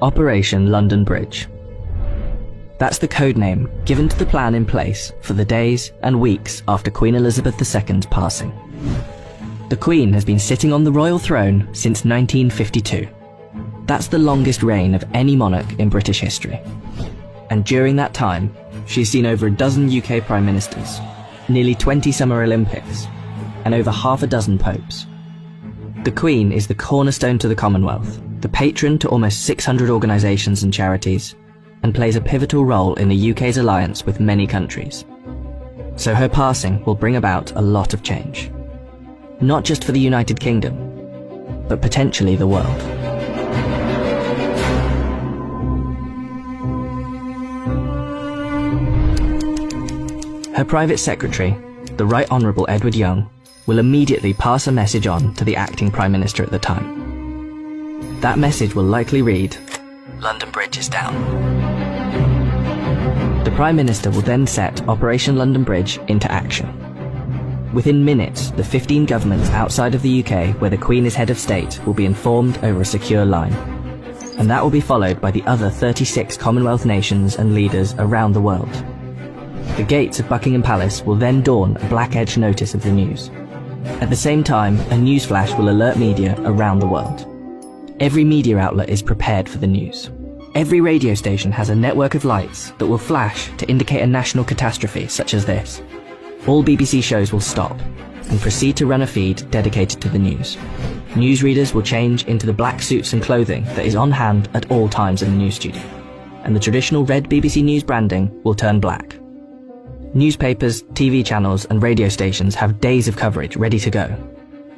Operation London Bridge. That's the code name given to the plan in place for the days and weeks after Queen Elizabeth II's passing. The Queen has been sitting on the royal throne since 1952. That's the longest reign of any monarch in British history. And during that time, she's seen over a dozen UK Prime Ministers, nearly 20 Summer Olympics, and over half a dozen popes. The Queen is the cornerstone to the Commonwealth, the patron to almost 600 organisations and charities, and plays a pivotal role in the UK's alliance with many countries. So her passing will bring about a lot of change. Not just for the United Kingdom, but potentially the world. Her private secretary, the Right Honourable Edward Young, will immediately pass a message on to the acting Prime Minister at the time. That message will likely read, "London Bridge is down." The Prime Minister will then set Operation London Bridge into action. Within minutes, the 15 governments outside of the UK where the Queen is head of state will be informed over a secure line. And that will be followed by the other 36 Commonwealth nations and leaders around the world. The gates of Buckingham Palace will then dawn a black-edge notice of the news. At the same time, a newsflash will alert media around the world. Every media outlet is prepared for the news. Every radio station has a network of lights that will flash to indicate a national catastrophe such as this. All BBC shows will stop and proceed to run a feed dedicated to the news. Newsreaders will change into the black suits and clothing that is on hand at all times in the news studio, and the traditional red BBC News branding will turn black. Newspapers, TV channels and radio stations have days of coverage ready to go.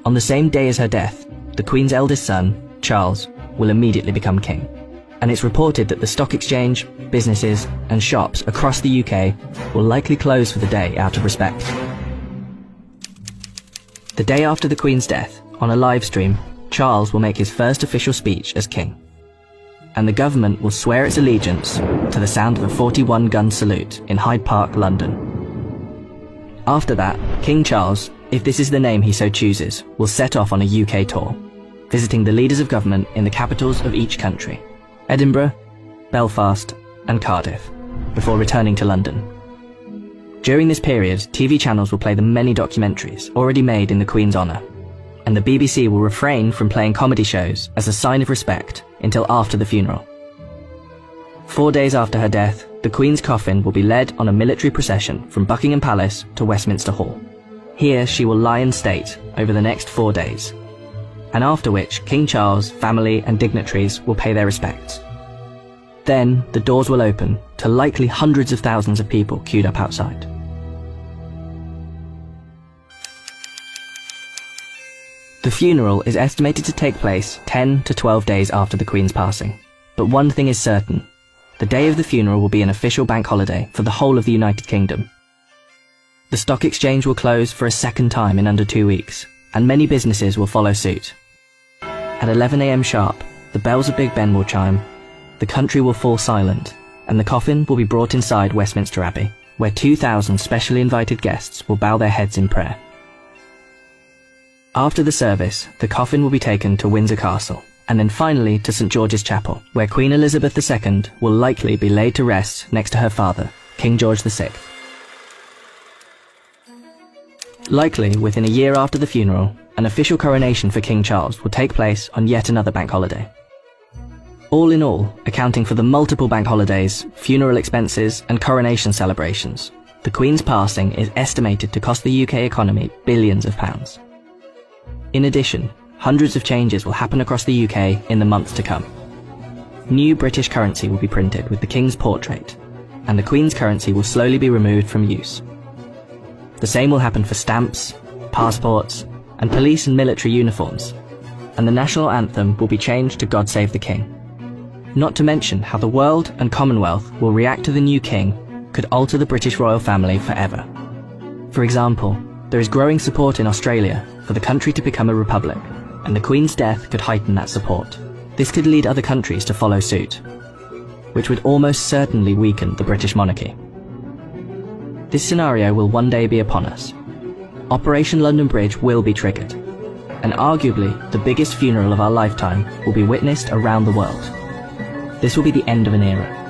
On the same day as her death, the Queen's eldest son, Charles, will immediately become king. And it's reported that the stock exchange, businesses and shops across the UK will likely close for the day out of respect. The day after the Queen's death, on a live stream, Charles will make his first official speech as king. And the government will swear its allegiance to the sound of a 41-gun salute in Hyde Park, London. After that, King Charles, if this is the name he so chooses, will set off on a UK tour, visiting the leaders of government in the capitals of each country, Edinburgh, Belfast and Cardiff, before returning to London. During this period, TV channels will play the many documentaries already made in the Queen's honour, and the BBC will refrain from playing comedy shows as a sign of respect until after the funeral. 4 days after her death, the Queen's coffin will be led on a military procession from Buckingham Palace to Westminster Hall. Here she will lie in state over the next 4 days, and after which King Charles, family and dignitaries will pay their respects. Then the doors will open to likely hundreds of thousands of people queued up outside. The funeral is estimated to take place 10 to 12 days after the Queen's passing. But one thing is certain: the day of the funeral will be an official bank holiday for the whole of the United Kingdom. The stock exchange will close for a second time in under 2 weeks, and many businesses will follow suit. At 11 AM sharp, the bells of Big Ben will chime, the country will fall silent, and the coffin will be brought inside Westminster Abbey, where 2,000 specially invited guests will bow their heads in prayer. After the service, the coffin will be taken to Windsor Castle, and then finally to St George's Chapel, where Queen Elizabeth II will likely be laid to rest next to her father, King George VI. Likely, within a year after the funeral, an official coronation for King Charles will take place on yet another bank holiday. All in all, accounting for the multiple bank holidays, funeral expenses, and coronation celebrations, the Queen's passing is estimated to cost the UK economy billions of pounds. In addition, hundreds of changes will happen across the UK in the months to come. New British currency will be printed with the King's portrait, and the Queen's currency will slowly be removed from use. The same will happen for stamps, passports, and police and military uniforms, and the national anthem will be changed to God Save the King. Not to mention how the world and Commonwealth will react to the new king could alter the British royal family forever. For example, there is growing support in Australia for the country to become a republic, and the Queen's death could heighten that support. This could lead other countries to follow suit, which would almost certainly weaken the British monarchy. This scenario will one day be upon us. Operation London Bridge will be triggered, and arguably the biggest funeral of our lifetime will be witnessed around the world. This will be the end of an era.